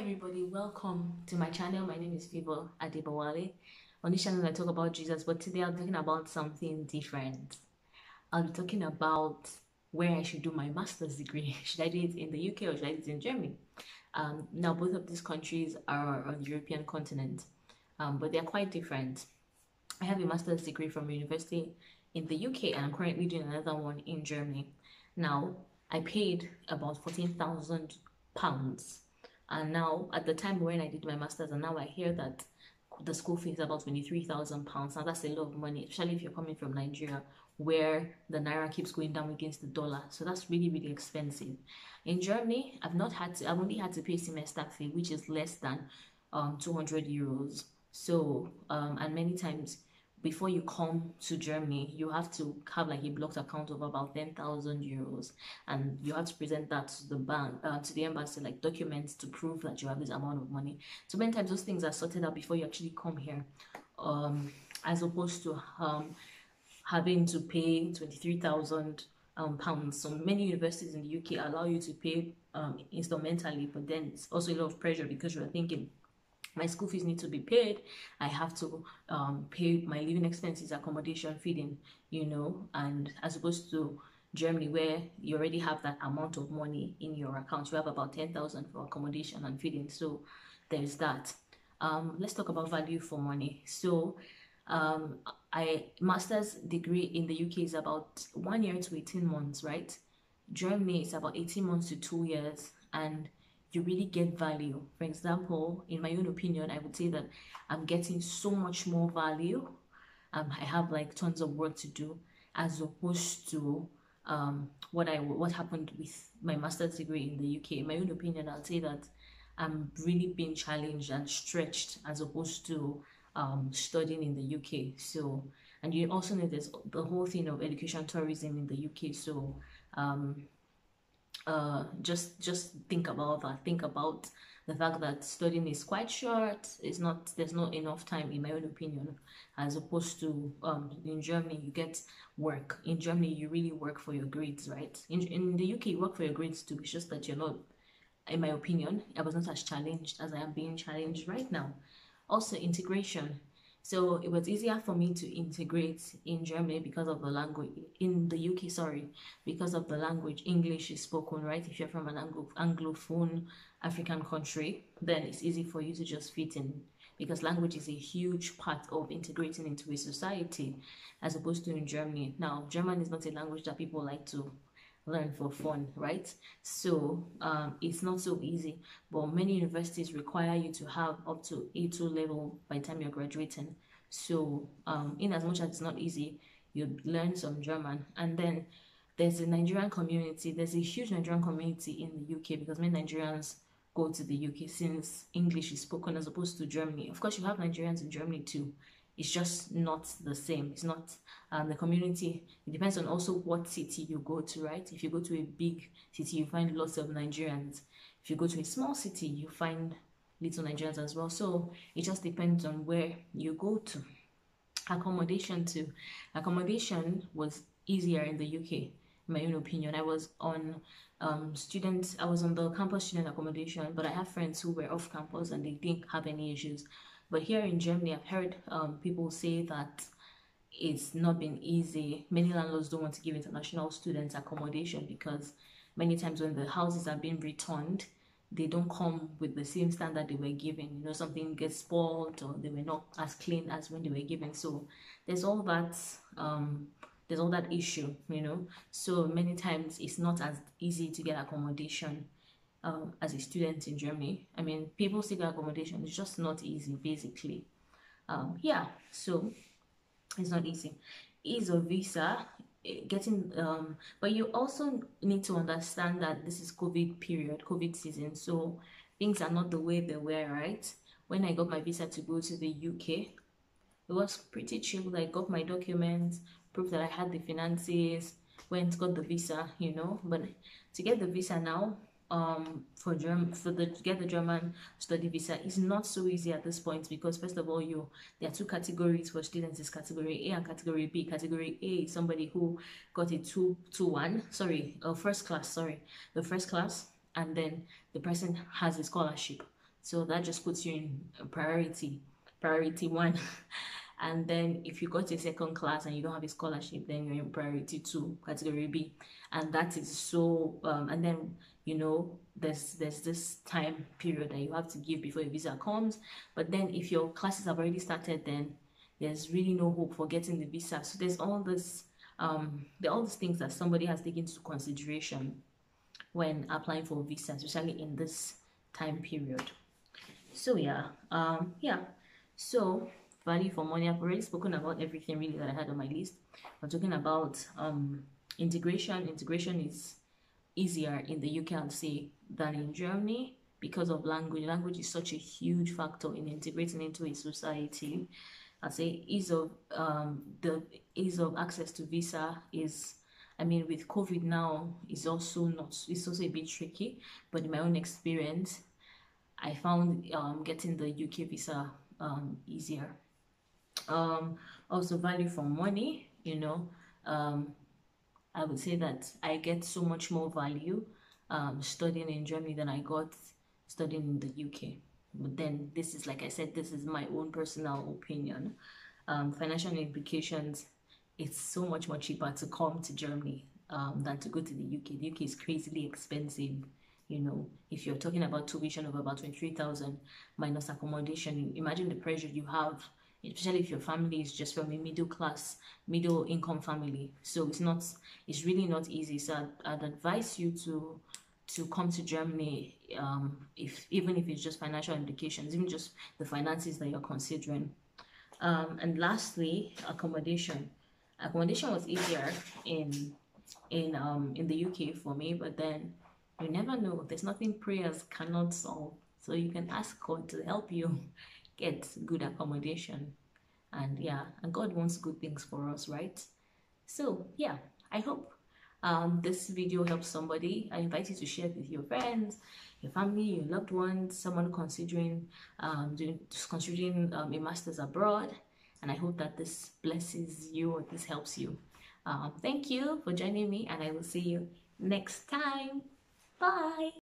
everybody, welcome to my channel. My name is Adebowale. On this channel I talk about Jesus, but today I'm talking about something different. I'll be talking about where I should do my master's degree. Should I do it in the UK or should I do it in Germany? Now both of these countries are on the European continent, but they're quite different. I have a master's degree from a university in the UK and I'm currently doing another one in Germany. Now I paid about £14,000, and now at the time when I did my master's, and now I hear that the school fee is about £23,000. Now that's a lot of money, especially if you're coming from Nigeria where the naira keeps going down against the dollar. So that's really expensive. In Germany, I've only had to pay semester fee, which is less than €200. So and many times before you come to Germany, you have to have like a blocked account of about €10,000, and you have to present that to the bank, to the embassy, like documents to prove that you have this amount of money. So many times those things are sorted out before you actually come here, as opposed to having to pay £23,000. So many universities in the UK allow you to pay instrumentally, but then it's also a lot of pressure because you're thinking, my school fees need to be paid. I have to pay my living expenses, accommodation, feeding, and as opposed to Germany where you already have that amount of money in your account. You have about 10,000 for accommodation and feeding. So there's that. Let's talk about value for money. So master's degree in the UK is about 1 year to 18 months, right? Germany is about 18 months to 2 years, and you really get value. For example, in my own opinion, I would say that I'm getting so much more value. I have like tons of work to do, as opposed to what happened with my master's degree in the UK. In my own opinion, I'll say that I'm really being challenged and stretched as opposed to studying in the UK. So, and you also know there's the whole thing of education tourism in the UK. So just think about that. Think about the fact that studying is quite short. There's not enough time, in my own opinion, as opposed to in Germany you get work. In Germany you really work for your grades, right? In the UK you work for your grades too. It's just that you're not, in my opinion, I was not as challenged as I am being challenged right now. Also, integration. So it was easier for me to integrate in Germany because of the language. In the UK, sorry, because of the language. English is spoken, right? If you're from an Anglophone African country, then it's easy for you to just fit in, because language is a huge part of integrating into a society, as opposed to in Germany. Now, German is not a language that people like to learn for fun, right? So it's not so easy, but many universities require you to have up to A2 level by the time you're graduating. So in as much as it's not easy, you learn some German. And then there's a Nigerian community. There's a huge Nigerian community in the UK because many Nigerians go to the UK since English is spoken, as opposed to Germany. Of course, you have Nigerians in Germany too. It's just not the same. It's not the community. It depends on also what city you go to, right? If you go to a big city, you find lots of Nigerians. If you go to a small city, you find little Nigerians as well. So it just depends on where you go to. Accommodation too. Accommodation was easier in the UK, in my own opinion. I was on the campus student accommodation, but I have friends who were off campus and they didn't have any issues. But here in Germany, I've heard people say that it's not been easy. Many landlords don't want to give international students accommodation because many times when the houses are being returned, they don't come with the same standard they were given. Something gets spoiled or they were not as clean as when they were given. So there's all that issue, So many times it's not as easy to get accommodation as a student in Germany. I mean, people seek accommodation. It's just not easy, basically. Yeah, so it's not easy. Ease of visa, getting, but you also need to understand that this is COVID season. So things are not the way they were, right? When I got my visa to go to the UK, it was pretty chill. I got my documents, proof that I had the finances, went, got the visa, But to get the visa now, to get the German study visa is not so easy at this point, because first of all, there are two categories for students. Is category A and category B. Category A is somebody who got a first class, and then the person has a scholarship. So that just puts you in priority one. And then if you got a second class and you don't have a scholarship, then you're in priority two, category B. And that is so and then there's this time period that you have to give before your visa comes. But then if your classes have already started, then there's really no hope for getting the visa. So there's all this there are all these things that somebody has taken into consideration when applying for a visa, especially in this time period. So so value for money. I've already spoken about everything really that I had on my list. I'm talking about integration. Integration is easier in the UK, I'd say, than in Germany because of language. Language is such a huge factor in integrating into a society. I'd say the ease of access to visa is, I mean, with COVID now, it's also a bit tricky, but in my own experience, I found getting the UK visa easier. Also value for money, I would say that I get so much more value studying in Germany than I got studying in the UK. But then this is, like I said, this is my own personal opinion. Financial implications, it's so much more cheaper to come to Germany than to go to the UK. The UK is crazily expensive. If you're talking about tuition of about 23,000 minus accommodation, imagine the pressure you have, especially if your family is just from a middle income family. So it's really not easy. So I'd advise you to come to Germany, even if it's just financial implications, even just the finances that you're considering. And lastly, accommodation. Accommodation was easier in the UK for me, but then you never know. There's nothing prayers cannot solve. So you can ask God to help you get good accommodation. And God wants good things for us, right? So I hope this video helps somebody. I invite you to share it with your friends, your family, your loved ones, someone considering a master's abroad. And I hope that this blesses you or this helps you. Thank you for joining me, and I will see you next time. Bye.